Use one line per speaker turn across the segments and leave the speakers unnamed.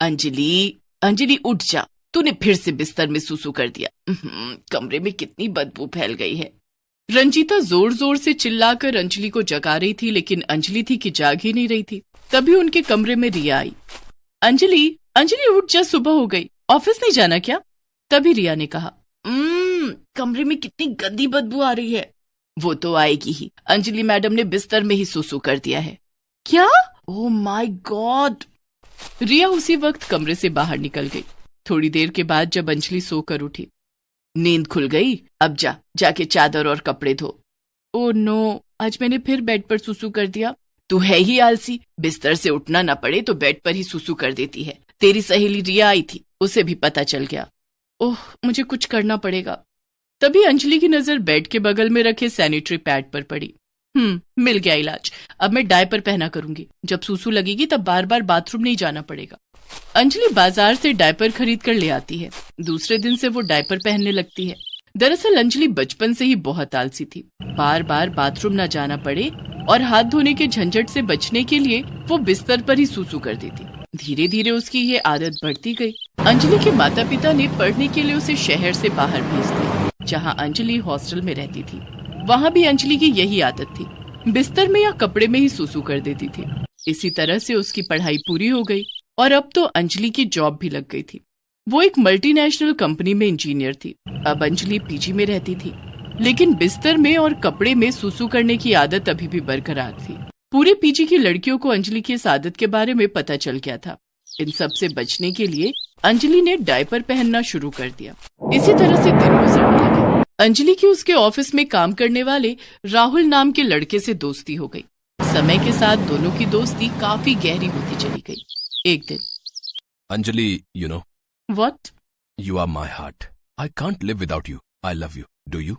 अंजलि, अंजलि उठ जा, तूने फिर से बिस्तर में सुसु कर दिया। कमरे में कितनी बदबू फैल गई है। रंजीता जोर जोर से चिल्लाकर अंजलि को जगा रही थी, लेकिन अंजलि थी कि जाग ही नहीं रही थी। तभी उनके कमरे में रिया आई। अंजलि, अंजलि उठ जा, सुबह हो गई, ऑफिस नहीं जाना क्या? तभी रिया ने कहा, कमरे में कितनी गंदी बदबू आ रही है। वो तो आएगी ही, अंजलि मैडम ने बिस्तर में ही सुसु कर दिया है। क्या? Oh my God. रिया उसी वक्त कमरे से बाहर निकल गई। थोड़ी देर के बाद जब अंजलि सोकर उठी, नींद खुल गई, अब जाके चादर और कपड़े धो। ओह नो, आज मैंने फिर बेड पर सुसु कर दिया। तू है ही आलसी, बिस्तर से उठना ना पड़े तो बेड पर ही सुसु कर देती है। तेरी सहेली रिया आई थी, उसे भी पता चल गया। ओह, मुझे कुछ करना पड़ेगा। तभी अंजलि की नजर बेड के बगल में रखे सैनिटरी पैड पर पड़ी। मिल गया इलाज। अब मैं डायपर पहना करूंगी, जब सुसु लगेगी तब बार बार बाथरूम नहीं जाना पड़ेगा। अंजलि बाजार से डायपर खरीद कर ले आती है। दूसरे दिन से वो डायपर पहनने लगती है। दरअसल अंजलि बचपन से ही बहुत आलसी थी। बार बार बाथरूम न जाना पड़े और हाथ धोने के झंझट से बचने के लिए वो बिस्तर पर ही सुसु कर देती। धीरे धीरे उसकी ये आदत बढ़ती गई। अंजलि के माता पिता ने पढ़ने के लिए उसे शहर से बाहर भेज दिया, जहाँ अंजलि हॉस्टल में रहती थी। वहाँ भी अंजलि की यही आदत थी, बिस्तर में या कपड़े में ही सुसु कर देती थी। इसी तरह से उसकी पढ़ाई पूरी हो गई और अब तो अंजलि की जॉब भी लग गई थी। वो एक मल्टीनेशनल कंपनी में इंजीनियर थी। अब अंजलि पीजी में रहती थी, लेकिन बिस्तर में और कपड़े में सुसु करने की आदत अभी भी बरकरार थी। पूरे पीजी की लड़कियों को अंजलि की इस आदत के बारे में पता चल गया था। इन सब से बचने के लिए अंजलि ने डायपर पहनना शुरू कर दिया। इसी तरह से दिन गुजरने लगे। अंजलि की उसके ऑफिस में काम करने वाले राहुल नाम के लड़के से दोस्ती हो गई। समय के साथ दोनों की दोस्ती काफी गहरी होती चली गई। एक दिन,
Anjali, you know,
What?
you are my heart. I can't live without you. I love you. Do you?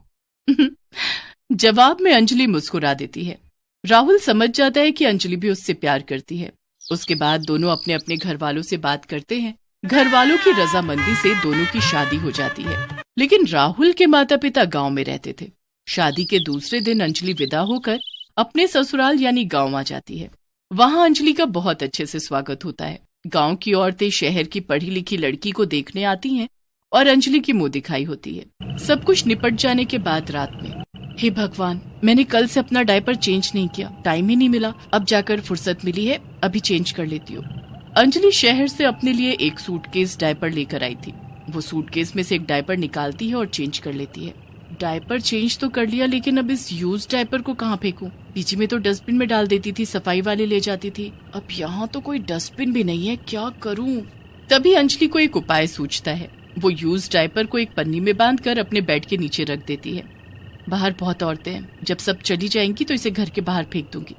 जवाब में अंजलि मुस्कुरा देती है। राहुल समझ जाता है कि अंजलि भी उससे प्यार करती है। उसके बाद दोनों अपने अपने घर वालों से बात करते हैं। घर वालों की रजामंदी से दोनों की शादी हो जाती है। लेकिन राहुल के माता पिता गांव में रहते थे। शादी के दूसरे दिन अंजलि विदा होकर अपने ससुराल यानी गांव आ जाती है। वहां अंजलि का बहुत अच्छे से स्वागत होता है। गांव की औरतें शहर की पढ़ी लिखी लड़की को देखने आती हैं और अंजलि की मुंह दिखाई होती है। सब कुछ निपट जाने के बाद रात में, हे भगवान, मैंने कल से अपना डायपर चेंज नहीं किया, टाइम ही नहीं मिला, अब जाकर फुर्सत मिली है, अभी चेंज कर लेती हूँ। अंजलि शहर से अपने लिए एक सूटकेस डायपर लेकर आई थी। वो सूटकेस में से एक डायपर निकालती है और चेंज कर लेती है। डायपर चेंज तो कर लिया, लेकिन अब इस यूज डायपर को कहाँ फेंकूं? पीछे में तो डस्टबिन में डाल देती थी, सफाई वाले ले जाती थी। अब यहाँ तो कोई डस्टबिन भी नहीं है, क्या करूं? तभी अंजलि को एक उपाय सूझता है। वो यूज डायपर को एक पन्नी में बांधकर अपने बेड के नीचे रख देती है। बाहर बहुत औरतें हैं, जब सब चली जाएंगी तो इसे घर के बाहर फेंक दूंगी।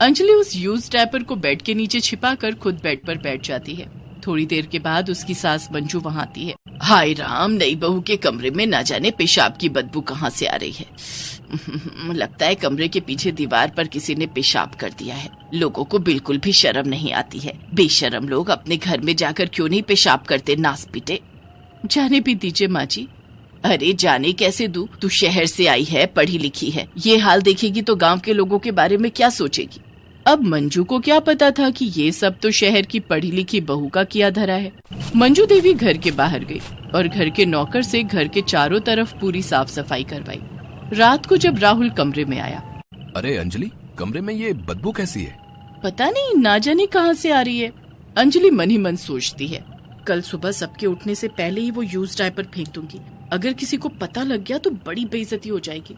अंजलि उस यूज डायपर को बेड के नीचे छिपाकर खुद बेड पर बैठ जाती है। थोड़ी देर के बाद उसकी सास मंजू वहाँ आती है। हाय राम, नई बहू के कमरे में ना जाने पेशाब की बदबू कहाँ से आ रही है। लगता है कमरे के पीछे दीवार पर किसी ने पेशाब कर दिया है। लोगों को बिल्कुल भी शर्म नहीं आती है। बेशर्म लोग अपने घर में जाकर क्यों नहीं पेशाब करते, नास पीटे। जाने भी दीजिए माँ जी। अरे जाने कैसे दूं? तू शहर से आई है, पढ़ी लिखी है, ये हाल देखेगी तो गांव के लोगों के बारे में क्या सोचेगी? अब मंजू को क्या पता था कि ये सब तो शहर की पढ़ी लिखी बहू का किया धरा है। मंजू देवी घर के बाहर गई और घर के नौकर से घर के चारों तरफ पूरी साफ सफाई करवाई। रात को जब राहुल कमरे में आया,
अरे अंजलि, कमरे में ये बदबू कैसी है?
पता नहीं, ना जाने कहाँ से आ रही है। अंजलि मन ही मन सोचती है, कल सुबह सबके उठने से पहले ही वो यूज डायपर फेंक दूंगी। अगर किसी को पता लग गया तो बड़ी बेइज्जती हो जाएगी।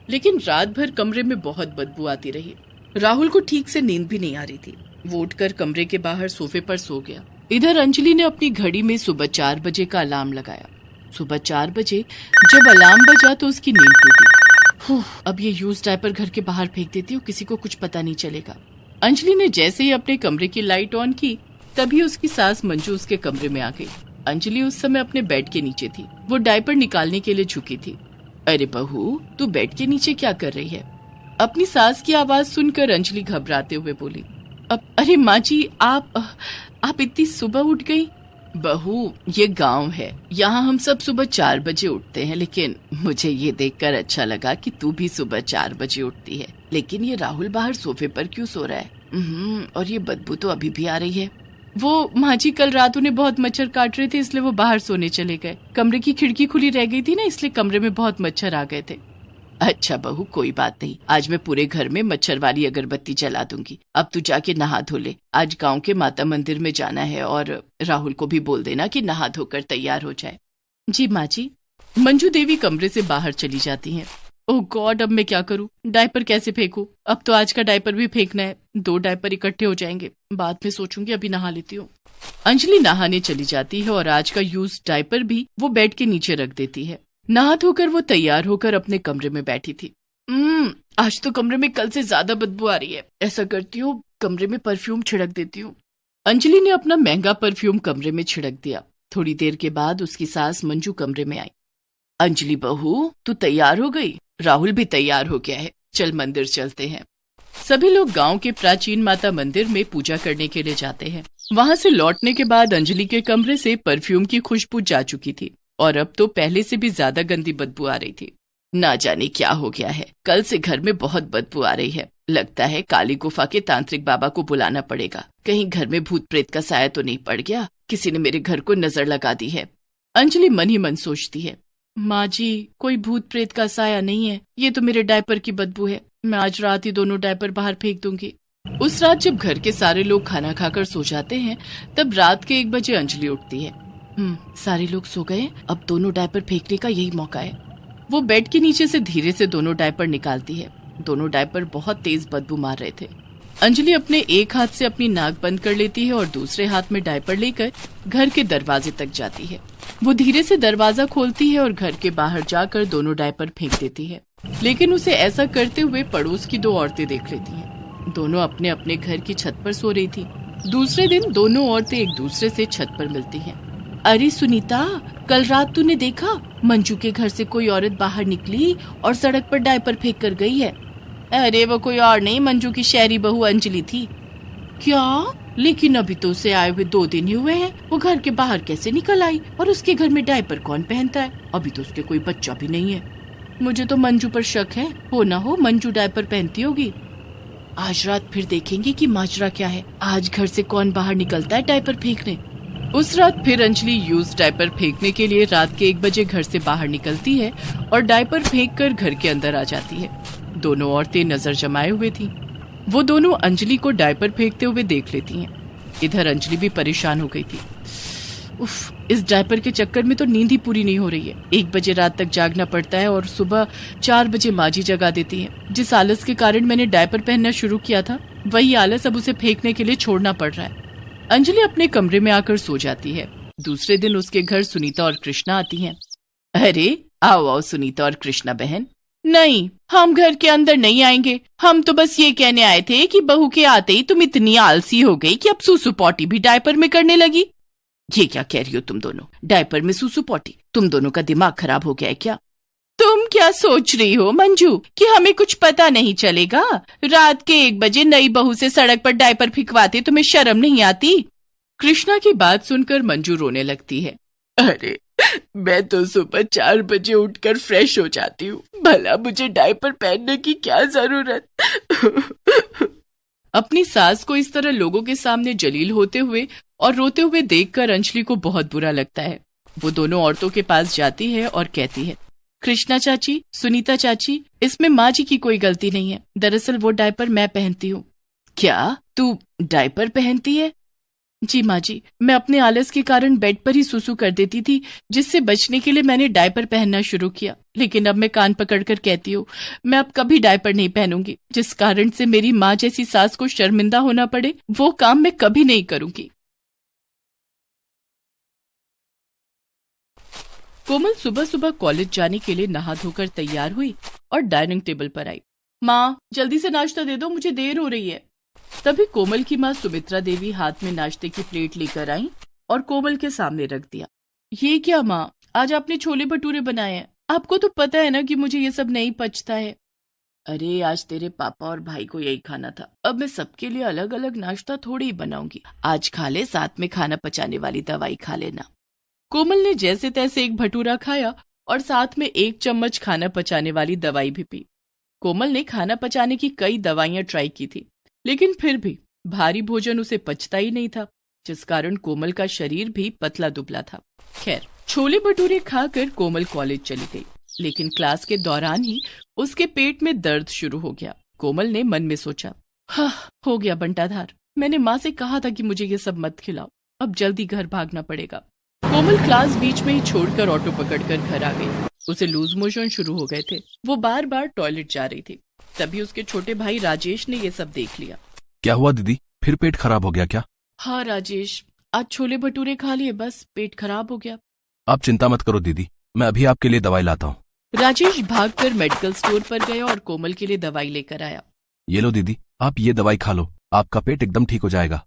लेकिन रात भर कमरे में बहुत बदबू आती रही। राहुल को ठीक से नींद भी नहीं आ रही थी। वो उठकर कमरे के बाहर सोफे पर सो गया। इधर अंजलि ने अपनी घड़ी में सुबह 4 बजे का अलार्म लगाया। सुबह 4 बजे जब अलार्म बजा तो उसकी नींद टूटी। अब ये यूज डायपर घर के बाहर फेंक देती हूँ, किसी को कुछ पता नहीं चलेगा। अंजलि ने जैसे ही अपने कमरे की लाइट ऑन की, तभी उसकी सास मंजू उसके कमरे में आ गई। अंजलि उस समय अपने बेड के नीचे थी। वो डायपर निकालने के लिए झुकी थी। अरे बहू, तू बेड के नीचे क्या कर रही है? अपनी सास की आवाज सुनकर अंजलि घबराते हुए बोली, अरे माँ जी, आप इतनी सुबह उठ गई? बहू, ये गांव है, यहाँ हम सब सुबह 4 बजे उठते हैं, लेकिन मुझे ये देखकर अच्छा लगा कि तू भी सुबह 4 बजे उठती है। लेकिन ये राहुल बाहर सोफे पर क्यों सो रहा है? और ये बदबू तो अभी भी आ रही है। वो माँ जी कल रात उन्हें बहुत मच्छर काट रहे थे, इसलिए वो बाहर सोने चले गए। कमरे की खिड़की खुली रह गई थी ना, इसलिए कमरे में बहुत मच्छर आ गए थे। अच्छा बहू, कोई बात नहीं, आज मैं पूरे घर में मच्छर वाली अगरबत्ती जला दूंगी। अब तू जाके नहा धो ले, आज गांव के माता मंदिर में जाना है, और राहुल को भी बोल देना कि नहा धोकर तैयार हो जाए। जी माँ जी। मंजू देवी कमरे से बाहर चली जाती हैं। ओह गॉड, अब मैं क्या करूं, डायपर कैसे फेंकूं? अब तो आज का डायपर भी फेंकना है, 2 डायपर इकट्ठे हो जाएंगे, बाद में सोचूंगी, अभी नहा लेती हूँ। अंजलि नहाने चली जाती है और आज का यूज डायपर भी वो बेड के नीचे रख देती है। नहा धोकर वो तैयार होकर अपने कमरे में बैठी थी। आज तो कमरे में कल से ज्यादा बदबू आ रही है। ऐसा करती हूँ, कमरे में परफ्यूम छिड़क देती हूँ। अंजलि ने अपना महंगा परफ्यूम कमरे में छिड़क दिया। थोड़ी देर के बाद उसकी सास मंजू कमरे में आई। अंजलि बहू, तू तैयार हो गई? राहुल भी तैयार हो गया है, चल मंदिर चलते हैं। सभी लोग गांव के प्राचीन माता मंदिर में पूजा करने के लिए जाते हैं। वहां से लौटने के बाद अंजलि के कमरे से परफ्यूम की खुशबू जा चुकी थी और अब तो पहले से भी ज्यादा गंदी बदबू आ रही थी। ना जाने क्या हो गया है, कल से घर में बहुत बदबू आ रही है। लगता है काली गुफा के तांत्रिक बाबा को बुलाना पड़ेगा। कहीं घर में भूत प्रेत का साया तो नहीं पड़ गया? किसी ने मेरे घर को नजर लगा दी है। अंजलि मन ही मन सोचती है, माँ जी कोई भूत प्रेत का साया नहीं है, ये तो मेरे डायपर की बदबू है। मैं आज रात ही दोनों डायपर बाहर फेंक दूंगी। उस रात जब घर के सारे लोग खाना खाकर सो जाते हैं, तब रात के 1 बजे अंजलि उठती है। सारे लोग सो गए, अब दोनों डायपर फेंकने का यही मौका है। वो बेड के नीचे से धीरे से दोनों डायपर निकालती है। दोनों डायपर बहुत तेज बदबू मार रहे थे। अंजलि अपने एक हाथ से अपनी नाक बंद कर लेती है और दूसरे हाथ में डायपर लेकर घर के दरवाजे तक जाती है। वो धीरे से दरवाजा खोलती है और घर के बाहर जाकर दोनों डायपर फेंक देती है, लेकिन उसे ऐसा करते हुए पड़ोस की 2 औरतें देख लेती हैं। दोनों अपने अपने घर की छत पर सो रही थी। दूसरे दिन दोनों औरतें एक दूसरे से छत पर मिलती हैं। अरे सुनीता, कल रात तूने देखा मंजू के घर से कोई औरत बाहर निकली और सड़क पर डायपर फेंक कर गई है। अरे वो कोई और नहीं, मंजू की शहरी बहू अंजलि थी। क्या? लेकिन अभी तो उसे आए हुए 2 दिन ही हुए हैं। वो घर के बाहर कैसे निकल आई? और उसके घर में डायपर कौन पहनता है? अभी तो उसके कोई बच्चा भी नहीं है। मुझे तो मंजू पर शक है, हो ना हो मंजू डायपर पहनती होगी। आज रात फिर देखेंगे कि माजरा क्या है। आज घर से कौन बाहर निकलता है डायपर फेंकने। उस रात फिर अंजलि यूज डायपर फेंकने के लिए रात के 1 बजे घर से बाहर निकलती है और डायपर फेंककर घर के अंदर आ जाती है। दोनों औरतें नजर जमाए हुए थी। वो दोनों अंजलि को डायपर फेंकते हुए देख लेती हैं। इधर अंजलि भी परेशान हो गई थी। उफ, इस डायपर के चक्कर में तो नींद ही पूरी नहीं हो रही है। 1 बजे रात तक जागना पड़ता है और सुबह 4 बजे माँ जी जगा देती है। जिस आलस के कारण मैंने डायपर पहनना शुरू किया था, वही आलस अब उसे फेंकने के लिए छोड़ना पड़ रहा है। अंजलि अपने कमरे में आकर सो जाती है। दूसरे दिन उसके घर सुनीता और कृष्णा आती हैं। अरे आओ आओ सुनीता और कृष्णा बहन। नहीं, हम घर के अंदर नहीं आएंगे। हम तो बस ये कहने आए थे कि बहू के आते ही तुम इतनी आलसी हो गई कि अब सूसू पॉटी भी डायपर में करने लगी। ये क्या कह रही हो तुम दोनों? डायपर में सूसू पॉटी? तुम दोनों का दिमाग खराब हो गया है क्या? तुम क्या सोच रही हो मंजू कि हमें कुछ पता नहीं चलेगा? रात के 1 बजे नई बहू से सड़क पर डायपर फिकवाते तुम्हें शर्म नहीं आती? कृष्णा की बात सुनकर मंजू रोने लगती है। अरे मैं तो सुबह 4 बजे उठकर फ्रेश हो जाती हूँ, भला मुझे डायपर पहनने की क्या जरूरत? अपनी सास को इस तरह लोगों के सामने जलील होते हुए और रोते हुए देखकर अंजलि को बहुत बुरा लगता है। वो दोनों औरतों के पास जाती है और कहती है, कृष्णा चाची, सुनीता चाची, इसमें माँ जी की कोई गलती नहीं है। दरअसल वो डायपर मैं पहनती हूँ। क्या तू डायपर पहनती है? जी माँ जी, मैं अपने आलस के कारण बेड पर ही सुसु कर देती थी, जिससे बचने के लिए मैंने डायपर पहनना शुरू किया। लेकिन अब मैं कान पकड़कर कहती हूँ, मैं अब कभी डायपर नहीं पहनूंगी। जिस कारण से मेरी माँ जैसी सास को शर्मिंदा होना पड़े, वो काम मैं कभी नहीं करूंगी। कोमल सुबह सुबह कॉलेज जाने के लिए नहा धोकर तैयार हुई और डाइनिंग टेबल पर आई। माँ जल्दी से नाश्ता दे दो, मुझे देर हो रही है। तभी कोमल की माँ सुमित्रा देवी हाथ में नाश्ते की प्लेट लेकर आई और कोमल के सामने रख दिया। ये क्या माँ, आज आपने छोले भटूरे बनाए हैं? आपको तो पता है ना कि मुझे ये सब नहीं पचता है। अरे आज तेरे पापा और भाई को यही खाना था, अब मैं सबके लिए अलग अलग नाश्ता थोड़ी ही बनाऊंगी। आज खा ले, साथ में खाना पचाने वाली दवाई खा लेना। कोमल ने जैसे तैसे एक भटूरा खाया और साथ में 1 चम्मच खाना पचाने वाली दवाई भी पी। कोमल ने खाना पचाने की कई दवाइयां ट्राई की थी, लेकिन फिर भी भारी भोजन उसे पचता ही नहीं था। जिस कारण कोमल का शरीर भी पतला दुबला था। खैर, छोले भटूरे खाकर कोमल कॉलेज चली गई, लेकिन क्लास के दौरान ही उसके पेट में दर्द शुरू हो गया। कोमल ने मन में सोचा, हाँ, हो गया बंटाधार, मैंने माँ से कहा था कि मुझे ये सब मत खिलाओ, अब जल्दी घर भागना पड़ेगा। कोमल क्लास बीच में ही छोड़कर ऑटो पकड़कर घर आ गई। उसे लूज मोशन शुरू हो गए थे। वो बार बार टॉयलेट जा रही थी। तभी उसके छोटे भाई राजेश ने ये सब देख लिया।
क्या हुआ दीदी, फिर पेट खराब हो गया क्या?
हाँ राजेश, आज छोले भटूरे खा लिए, बस पेट खराब हो गया।
आप चिंता मत करो दीदी, मैं अभी आपके लिए दवाई लाता हूँ।
राजेश भागकर मेडिकल स्टोर पर गया और कोमल के लिए दवाई लेकर आया।
ये लो दीदी, आप ये दवाई खा लो, आपका पेट एकदम ठीक हो जाएगा।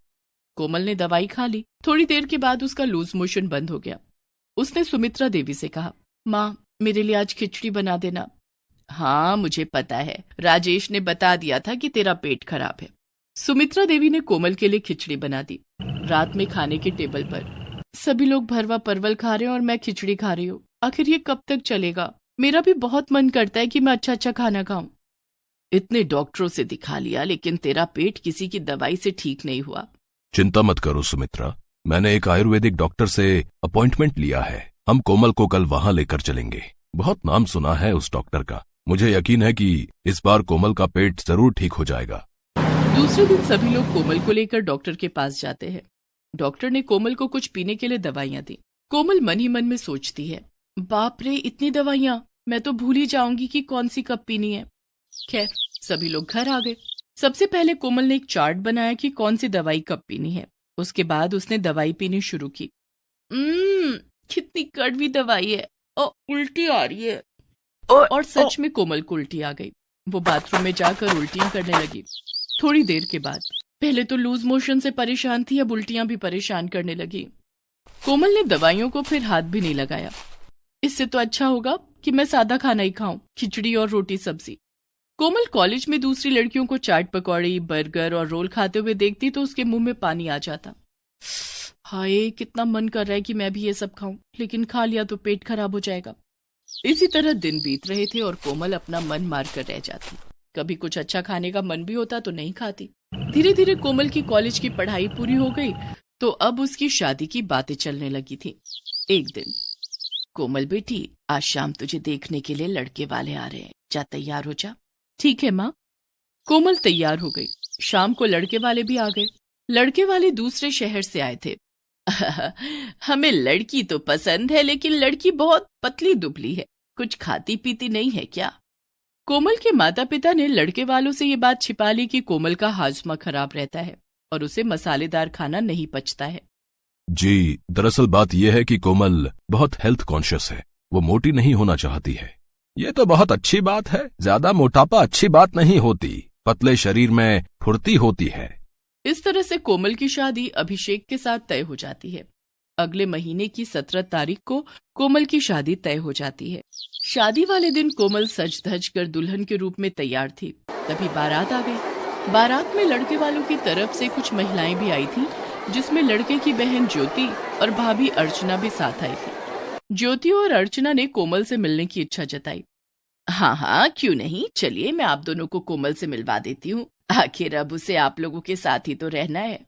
कोमल ने दवाई खा ली। थोड़ी देर के बाद उसका लूज मोशन बंद हो गया। उसने सुमित्रा देवी से कहा, माँ, मेरे लिए आज खिचड़ी बना देना। हाँ, मुझे पता है, राजेश ने बता दिया था कि तेरा पेट खराब है। सुमित्रा देवी ने कोमल के लिए खिचड़ी बना दी। रात में खाने के टेबल पर सभी लोग भरवा परवल खा रहे हैं और मैं खिचड़ी खा रही हूँ। आखिर ये कब तक चलेगा? मेरा भी बहुत मन करता है कि मैं अच्छा अच्छा खाना खाऊं। इतने डॉक्टरों से दिखा लिया, लेकिन तेरा पेट किसी की दवाई से ठीक नहीं हुआ।
चिंता मत करो सुमित्रा, मैंने एक आयुर्वेदिक डॉक्टर से अपॉइंटमेंट लिया है। हम कोमल को कल वहां लेकर चलेंगे। बहुत नाम सुना है उस डॉक्टर का। मुझे यकीन है कि इस बार कोमल का पेट जरूर ठीक हो जाएगा।
दूसरे दिन सभी लोग कोमल को लेकर डॉक्टर के पास जाते हैं। डॉक्टर ने कोमल को कुछ पीने के लिए दवाइयां दी। कोमल मन ही मन में सोचती है, बाप रे, इतनी दवाइयां, मैं तो भूल ही जाऊंगी कि कौन सी कब पीनी है। खैर, सभी लोग घर आ गए। सबसे पहले कोमल ने एक चार्ट बनाया कि कौन सी दवाई कब पीनी है। उसके बाद उसने दवाई पीनी शुरू की। कितनी कड़वी दवाई है, और उल्टी आ रही है। और सच में कोमल को उल्टी आ गई। वो बाथरूम में जाकर उल्टियां करने लगी। थोड़ी देर के बाद, पहले तो लूज मोशन से परेशान थी, अब उल्टियां भी परेशान करने लगी। कोमल ने दवाइयों को फिर हाथ भी नहीं लगाया। इससे तो अच्छा होगा कि मैं सादा खाना ही खाऊं, खिचड़ी और रोटी सब्जी। कोमल कॉलेज में दूसरी लड़कियों को चाट पकौड़ी, बर्गर और रोल खाते हुए देखती तो उसके मुंह में पानी आ जाता। हाय, कितना मन कर रहा है कि मैं भी ये सब खाऊं, लेकिन खा लिया तो पेट खराब हो जाएगा। इसी तरह दिन बीत रहे थे और कोमल अपना मन मार कर रह जाती। कभी कुछ अच्छा खाने का मन भी होता तो नहीं खाती। धीरे धीरे कोमल की कॉलेज की पढ़ाई पूरी हो गई तो अब उसकी शादी की बातें चलने लगी थी। एक दिन, कोमल बेटी, आज शाम तुझे देखने के लिए लड़के वाले आ रहे हैं, जा तैयार हो जा। ठीक है माँ। कोमल तैयार हो गई। शाम को लड़के वाले भी आ गए। लड़के वाले दूसरे शहर से आए थे। हमें लड़की तो पसंद है, लेकिन लड़की बहुत पतली दुबली है, कुछ खाती पीती नहीं है क्या? कोमल के माता पिता ने लड़के वालों से ये बात छिपा ली कि कोमल का हाजमा खराब रहता है और उसे मसालेदार खाना नहीं पचता है।
जी, दरअसल बात यह है कि कोमल बहुत हेल्थ कॉन्शियस है। वो मोटी नहीं होना चाहती है। ये तो बहुत अच्छी बात है। ज्यादा मोटापा अच्छी बात नहीं होती, पतले शरीर में फुर्ती होती है।
इस तरह से कोमल की शादी अभिषेक के साथ तय हो जाती है। अगले महीने की 17 तारीख को कोमल की शादी तय हो जाती है। शादी वाले दिन कोमल सज धज कर दुल्हन के रूप में तैयार थी। तभी बारात आ गई। बारात में लड़के वालों की तरफ से कुछ महिलाएं भी आई थी, जिसमें लड़के की बहन ज्योति और भाभी अर्चना भी साथ आई थी। ज्योति और अर्चना ने कोमल से मिलने की इच्छा जताई। हाँ हाँ, क्यों नहीं, चलिए मैं आप दोनों को कोमल से मिलवा देती हूँ। आखिर अब उसे आप लोगों के साथ ही तो रहना है।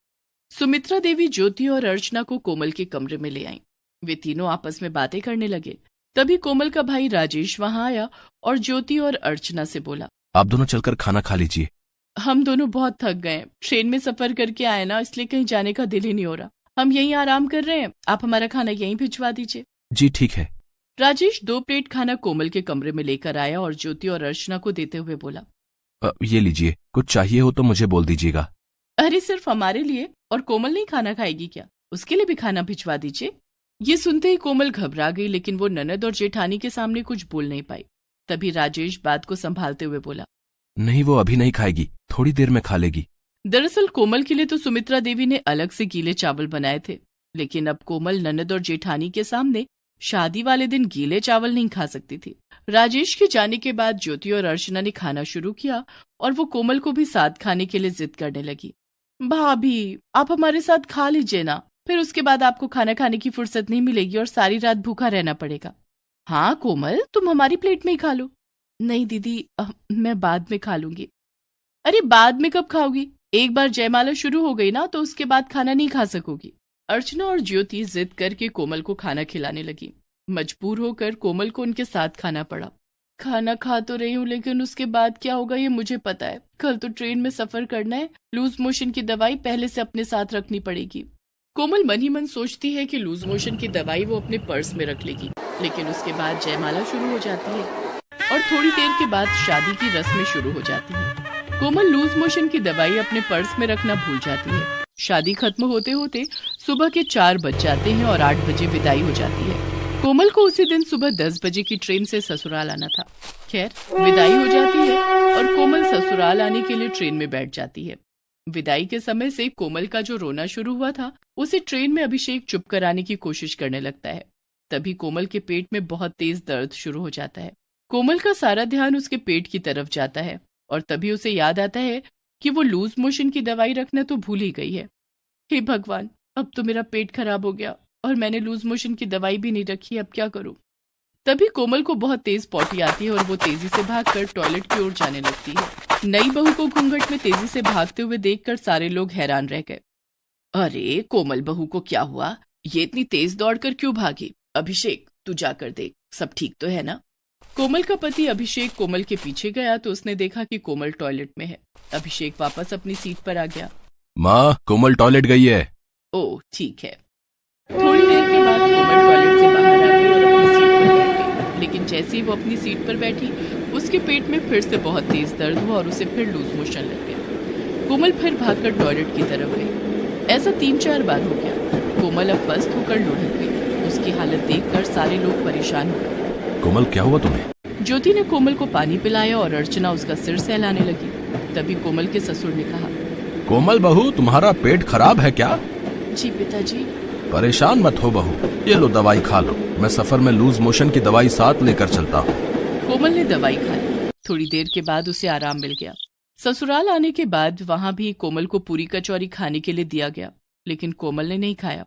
सुमित्रा देवी ज्योति और अर्चना को कोमल के कमरे में ले आईं। वे तीनों आपस में बातें करने लगे। तभी कोमल का भाई राजेश वहां आया और ज्योति और अर्चना से बोला,
आप दोनों चलकर खाना खा लीजिए।
हम दोनों बहुत थक गए, ट्रेन में सफर करके आए ना, इसलिए कहीं जाने का दिल ही नहीं हो रहा। हम यहीं आराम कर रहे हैं, आप हमारा खाना यहीं भिजवा दीजिए।
जी ठीक है।
राजेश 2 प्लेट खाना कोमल के कमरे में लेकर आया और ज्योति और अर्चना को देते हुए बोला,
ये लीजिए, कुछ चाहिए हो तो मुझे बोल दीजिएगा।
अरे सिर्फ हमारे लिए? और कोमल नहीं खाना खाएगी क्या? उसके लिए भी खाना भिजवा दीजिए। ये सुनते ही कोमल घबरा गई, लेकिन वो ननद और जेठानी के सामने कुछ बोल नहीं पाई। तभी राजेश बात को संभालते हुए बोला,
नहीं, वो अभी नहीं खाएगी, थोड़ी देर में खा लेगी।
दरअसल कोमल के लिए तो सुमित्रा देवी ने अलग से गीले चावल बनाए थे, लेकिन अब कोमल ननद और जेठानी के सामने शादी वाले दिन गीले चावल नहीं खा सकती थी। राजेश के जाने के बाद ज्योति और अर्चना ने खाना शुरू किया और वो कोमल को भी साथ खाने के लिए जिद करने लगी। भाभी, आप हमारे साथ खा लीजिए ना, फिर उसके बाद आपको खाना खाने की फुर्सत नहीं मिलेगी और सारी रात भूखा रहना पड़ेगा। हाँ कोमल, तुम हमारी प्लेट में ही खा लो। नहीं दीदी, मैं बाद में खा लूंगी। अरे बाद में कब खाओगी? एक बार जयमाला शुरू हो गई ना तो उसके बाद खाना नहीं खा सकोगी। अर्चना और ज्योति जिद करके कोमल को खाना खिलाने लगी। मजबूर होकर कोमल को उनके साथ खाना पड़ा। खाना खा तो रही हूँ, लेकिन उसके बाद क्या होगा ये मुझे पता है। कल तो ट्रेन में सफर करना है, लूज मोशन की दवाई पहले से अपने साथ रखनी पड़ेगी। कोमल मन ही मन सोचती है कि लूज मोशन की दवाई वो अपने पर्स में रख लेगी, लेकिन उसके बाद जयमाला शुरू हो जाती है और थोड़ी देर के बाद शादी की रस्में शुरू हो जाती हैं। कोमल लूज मोशन की दवाई अपने पर्स में रखना भूल जाती है। शादी खत्म होते होते सुबह के 4 बज जाते हैं और 8 बजे विदाई हो जाती है। कोमल को उसी दिन सुबह 10 बजे की ट्रेन से ससुराल आना था। खैर, विदाई हो जाती है और कोमल ससुराल आने के लिए ट्रेन में बैठ जाती है। विदाई के समय से कोमल का जो रोना शुरू हुआ था, उसे ट्रेन में अभिषेक चुप कराने की कोशिश करने लगता है। तभी कोमल के पेट में बहुत तेज दर्द शुरू हो जाता है। कोमल का सारा ध्यान उसके पेट की तरफ जाता है और तभी उसे याद आता है कि वो लूज मोशन की दवाई रखना तो भूल ही गई है। हे भगवान, अब तो मेरा पेट खराब हो गया और मैंने लूज मोशन की दवाई भी नहीं रखी, अब क्या करूं? तभी कोमल को बहुत तेज पॉटी आती है और वो तेजी से भागकर टॉयलेट की ओर जाने लगती है। नई बहू को घूंघट में तेजी से भागते हुए देखकर सारे लोग हैरान रह गए। अरे कोमल बहू को क्या हुआ? ये इतनी तेज दौड़कर क्यों भागी? अभिषेक, तू जाकर देख, सब ठीक तो है ना? कोमल का पति अभिषेक कोमल के पीछे गया तो उसने देखा कि कोमल टॉयलेट में है। अभिषेक वापस अपनी सीट पर आ गया।
माँ, कोमल टॉयलेट गई है।
ओह, ठीक है। थोड़ी देर के बाद कोमल टॉयलेट से बाहर आ गई और अपनी सीट पर बैठ गई, लेकिन जैसे ही वो अपनी सीट पर बैठी, उसके पेट में फिर से बहुत तेज दर्द हुआ और उसे फिर लूज मोशन लग गया। कोमल फिर भागकर टॉयलेट की तरफ गई। ऐसा 3-4 बार हो गया। कोमल अब पस्त होकर लुढ़क गई। उसकी हालत देखकर सारे लोग परेशान हो गए।
कोमल, क्या हुआ तुम्हें?
ज्योति ने कोमल को पानी पिलाया और अर्चना उसका सिर सहलाने लगी। तभी कोमल के ससुर ने कहा,
कोमल बहू, तुम्हारा पेट खराब है क्या?
जी पिताजी।
परेशान मत हो बहू, ये लो दवाई खा लो। मैं सफर में लूज मोशन की दवाई साथ लेकर चलता हूँ।
कोमल ने दवाई खा ली। थोड़ी देर के बाद उसे आराम मिल गया। ससुराल आने के बाद वहाँ भी कोमल को पूरी कचौरी खाने के लिए दिया गया, लेकिन कोमल ने नहीं खाया।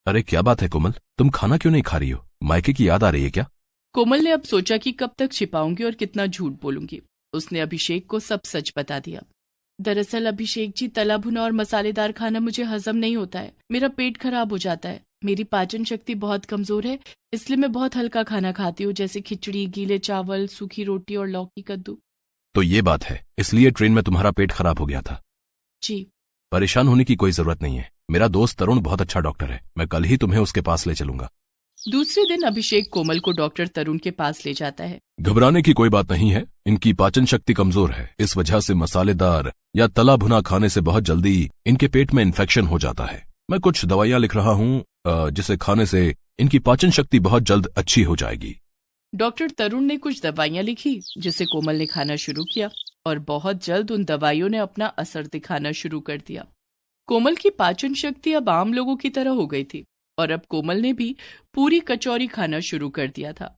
अरे क्या बात है कोमल, तुम खाना क्यों नहीं खा रही हो? मायके की याद आ रही है क्या?
कोमल ने अब सोचा कि कब तक छिपाऊंगी और कितना झूठ बोलूंगी। उसने अभिषेक को सब सच बता दिया। दरअसल अभिषेक जी, तला भुना और मसालेदार खाना मुझे हजम नहीं होता है। मेरा पेट खराब हो जाता है। मेरी पाचन शक्ति बहुत कमजोर है, इसलिए मैं बहुत हल्का खाना खाती हूँ, जैसे खिचड़ी, गीले चावल, सूखी रोटी और लौकी कद्दू।
तो ये बात है, इसलिए ट्रेन में तुम्हारा पेट खराब हो गया था?
जी।
परेशान होने की कोई जरूरत नहीं है। मेरा दोस्त तरुण बहुत अच्छा डॉक्टर है, मैं कल ही तुम्हें उसके पास ले चलूंगा।
दूसरे दिन अभिषेक कोमल को डॉक्टर तरुण के पास ले जाता है।
घबराने की कोई बात नहीं है, इनकी पाचन शक्ति कमजोर है, इस वजह से मसालेदार या तला भुना खाने से बहुत जल्दी इनके पेट में इन्फेक्शन हो जाता है। मैं कुछ दवाइयाँ लिख रहा हूँ, जिसे खाने से इनकी पाचन शक्ति बहुत जल्द अच्छी हो जाएगी।
डॉक्टर तरुण ने कुछ दवाइयाँ लिखी, जिसे कोमल ने खाना शुरू किया और बहुत जल्द उन दवाइयों ने अपना असर दिखाना शुरू कर दिया। कोमल की पाचन शक्ति अब आम लोगों की तरह हो गई थी और अब कोमल ने भी पूरी कचौरी खाना शुरू कर दिया था।